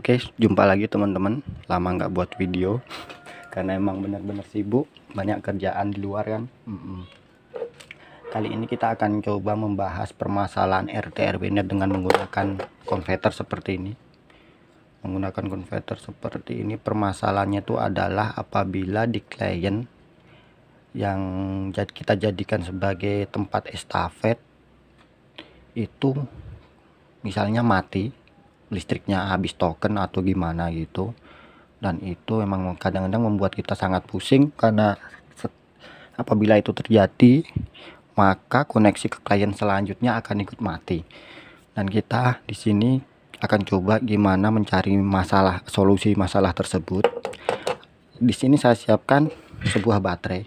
Oke, jumpa lagi teman-teman. Lama nggak buat video karena emang benar-benar sibuk, banyak kerjaan di luar kan. Kali ini kita akan coba membahas permasalahan RT RW net dengan menggunakan konverter seperti ini. Permasalahannya itu adalah apabila di klien yang kita jadikan sebagai tempat estafet itu misalnya mati, listriknya habis token atau gimana gitu, dan itu memang kadang-kadang membuat kita sangat pusing karena apabila itu terjadi maka koneksi ke klien selanjutnya akan ikut mati. Dan kita di sini akan coba gimana mencari solusi masalah tersebut. Di sini saya siapkan sebuah baterai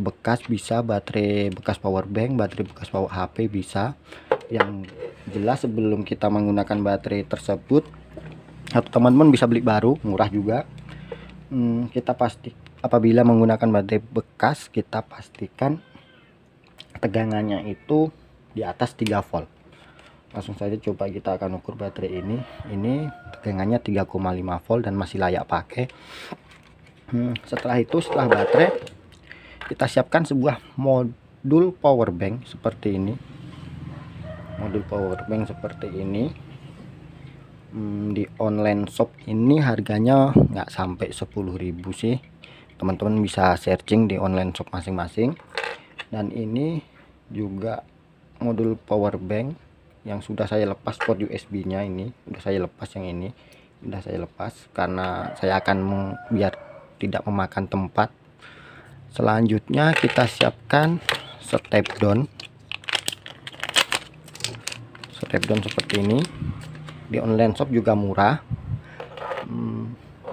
bekas, bisa baterai bekas power bank, baterai bekas power HP bisa. Yang jelas sebelum kita menggunakan baterai tersebut, atau teman-teman bisa beli baru, murah juga, kita pasti apabila menggunakan baterai bekas kita pastikan tegangannya itu di atas 3 volt. Langsung saja coba kita akan ukur baterai ini tegangannya 3,5 volt dan masih layak pakai. Setelah baterai, kita siapkan sebuah modul power bank seperti ini. Di online shop ini harganya nggak sampai 10.000 sih, teman-teman bisa searching di online shop masing-masing. Dan ini juga modul power bank yang sudah saya lepas port USB nya, ini sudah saya lepas karena saya akan biar tidak memakan tempat. Selanjutnya kita siapkan step down seperti ini, di online shop juga murah.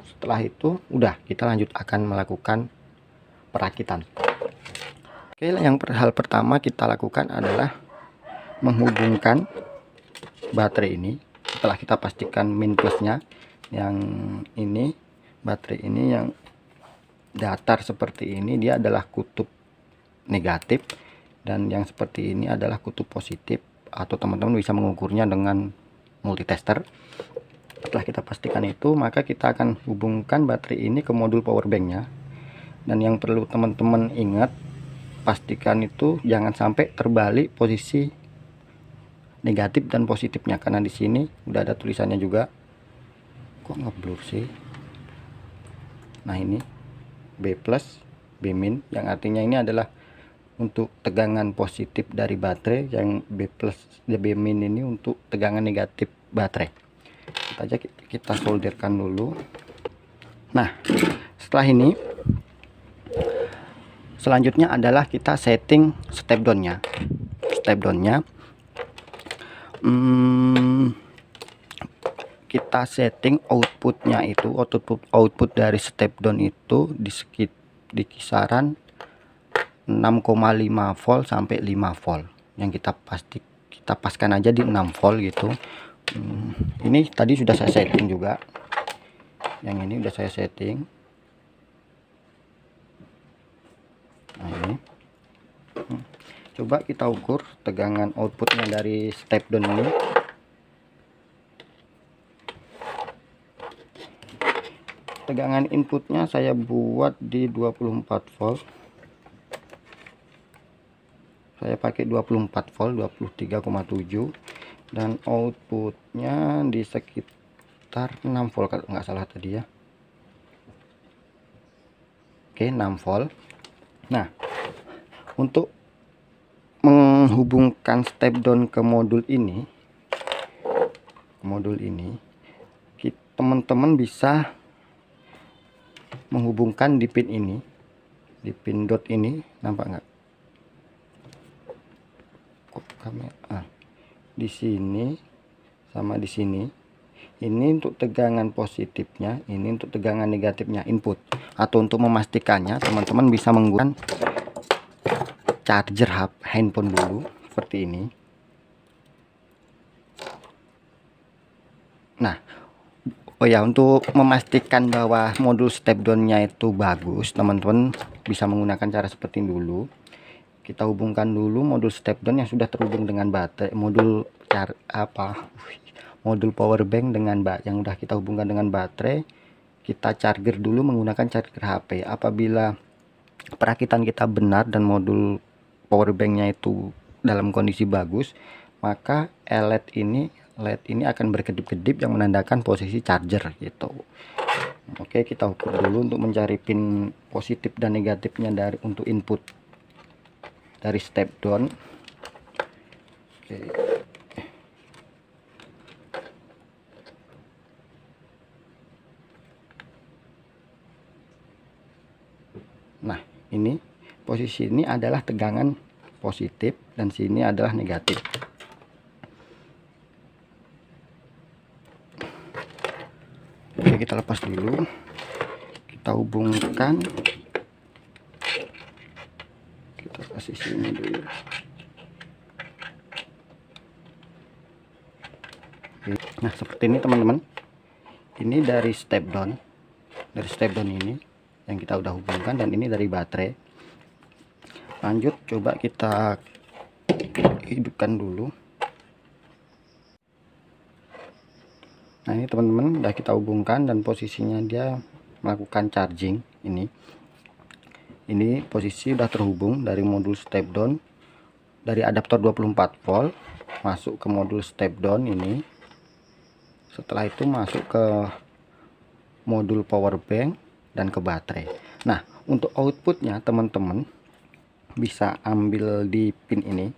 Setelah itu udah, kita lanjut akan melakukan perakitan. Oke, hal pertama kita lakukan adalah menghubungkan baterai ini. Setelah kita pastikan min plusnya, yang ini baterai ini yang datar seperti ini, dia adalah kutub negatif, dan yang seperti ini adalah kutub positif, atau teman-teman bisa mengukurnya dengan multitester. Setelah kita pastikan itu, maka kita akan hubungkan baterai ini ke modul power banknya. Dan yang perlu teman-teman ingat, pastikan itu jangan sampai terbalik posisi negatif dan positifnya, karena di sini udah ada tulisannya juga. Kok ngeblur sih? Nah, ini B plus, B min, yang artinya ini adalah untuk tegangan positif dari baterai, yang B plus, B min ini untuk tegangan negatif baterai. Kita solderkan dulu. Nah, setelah ini selanjutnya adalah kita setting step down-nya. Kita setting outputnya itu, output dari step down itu di kisaran 6,5 volt sampai 5 volt. Yang kita paskan aja di 6 volt gitu. Ini tadi sudah saya setting juga. Yang ini udah saya setting. Nah, ini coba kita ukur tegangan outputnya dari step down ini. Tegangan inputnya saya buat di 24 volt. Saya pakai 24 volt, 23,7, dan outputnya di sekitar 6 volt kalau nggak salah tadi ya. Oke, 6 volt. Nah, untuk menghubungkan step down ke modul ini, teman-teman bisa menghubungkan di pin ini, di pin dot ini, nampak nggak? Kok kamera? Di sini sama di sini. Ini untuk tegangan positifnya, ini untuk tegangan negatifnya input. Atau untuk memastikannya, teman-teman bisa menggunakan charger handphone dulu seperti ini. Nah, oh ya, untuk memastikan bahwa modul step down-nya itu bagus, teman-teman bisa menggunakan cara seperti ini dulu. Kita hubungkan dulu modul step down yang sudah terhubung dengan baterai, modul power bank dengan yang udah kita hubungkan dengan baterai, kita charger dulu menggunakan charger HP. Apabila perakitan kita benar dan modul power banknya itu dalam kondisi bagus, maka LED ini akan berkedip-kedip yang menandakan posisi charger gitu. Oke, kita ukur dulu untuk mencari pin positif dan negatifnya untuk input dari step down. Oke. Nah, ini posisi ini adalah tegangan positif dan sini adalah negatif. Oke, kita lepas dulu, kita hubungkan, kita kasih sini dulu. Nah, seperti ini teman-teman, ini dari step down ini yang kita udah hubungkan, dan ini dari baterai. Lanjut, coba kita hidupkan dulu. Nah, ini teman-teman udah kita hubungkan dan posisinya dia melakukan charging. Ini posisi udah terhubung dari modul step down, dari adaptor 24 volt masuk ke modul step down ini. Setelah itu masuk ke modul power bank dan ke baterai. Nah, untuk outputnya teman-teman bisa ambil di pin ini,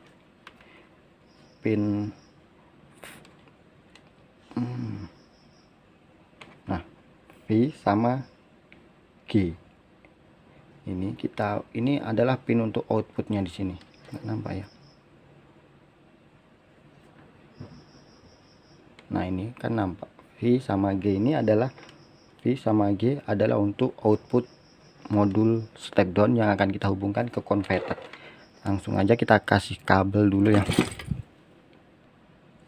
pin V sama G. Ini adalah pin untuk outputnya di sini. Nggak nampak ya? Nah, ini kan nampak V sama G adalah untuk output modul step down yang akan kita hubungkan ke converter. Langsung aja kita kasih kabel dulu ya.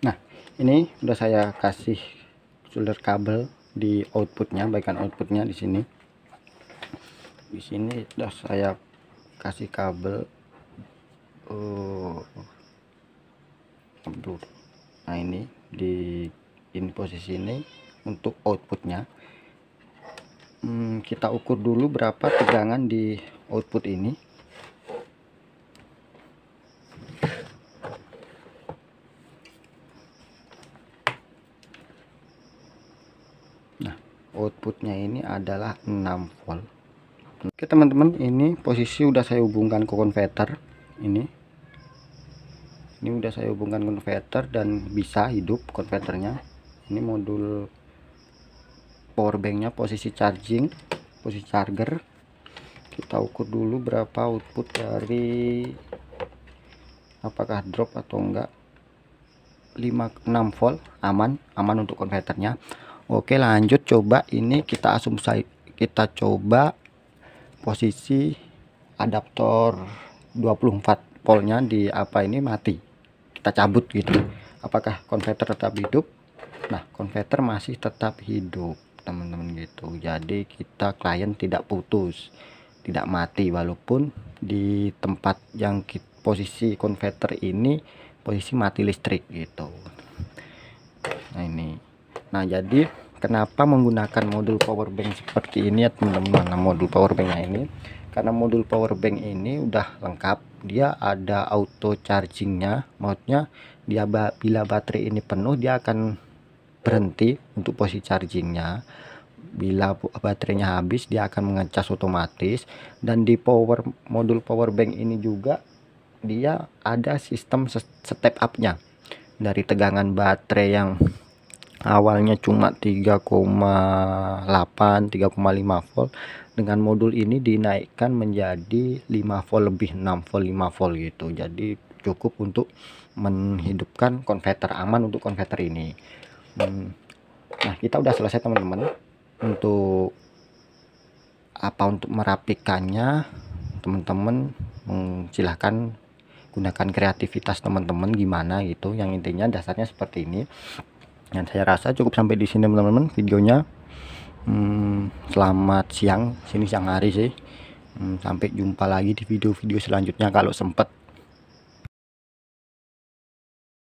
Nah, ini udah saya kasih solder kabel di outputnya, bagian outputnya di sini. Di sini udah saya kasih kabel. Nah, ini di posisi ini untuk outputnya. Kita ukur dulu berapa tegangan di output ini. Nah, outputnya ini adalah 6 volt. Oke teman-teman, ini posisi udah saya hubungkan ke konverter. Ini udah saya hubungkan konverter dan bisa hidup konverternya. Ini modul power banknya, posisi charging, posisi charger. Kita ukur dulu berapa output dari, apakah drop atau enggak. 6 volt, aman untuk konverternya. Oke, lanjut coba ini kita coba posisi adaptor 24 voltnya di ini mati. Kita cabut gitu. Apakah konverter tetap hidup? Nah, konverter masih tetap hidup teman-teman gitu. Jadi klien tidak putus, tidak mati, walaupun di tempat yang posisi konverter ini posisi mati listrik gitu. Nah, nah jadi kenapa menggunakan modul power bank seperti ini ya teman-teman. Nah, modul power banknya ini, karena modul power bank ini udah lengkap, dia ada auto chargingnya, maksudnya dia bila baterai ini penuh dia akan berhenti untuk posisi chargingnya. Bila baterainya habis dia akan mengecas otomatis. Dan di modul power bank ini juga dia ada sistem step up-nya. Dari tegangan baterai yang awalnya cuma 3,8 3,5 volt, dengan modul ini dinaikkan menjadi 5 volt lebih, 6 volt 5 volt gitu. Jadi cukup untuk menghidupkan konverter, aman untuk konverter ini. Nah, kita udah selesai teman-teman. Untuk merapikannya teman-teman silahkan gunakan kreativitas teman-teman gimana gitu. Yang intinya dasarnya seperti ini. Dan saya rasa cukup sampai di sini teman-teman videonya. Selamat siang, sini siang hari sih. Sampai jumpa lagi di video-video selanjutnya kalau sempet.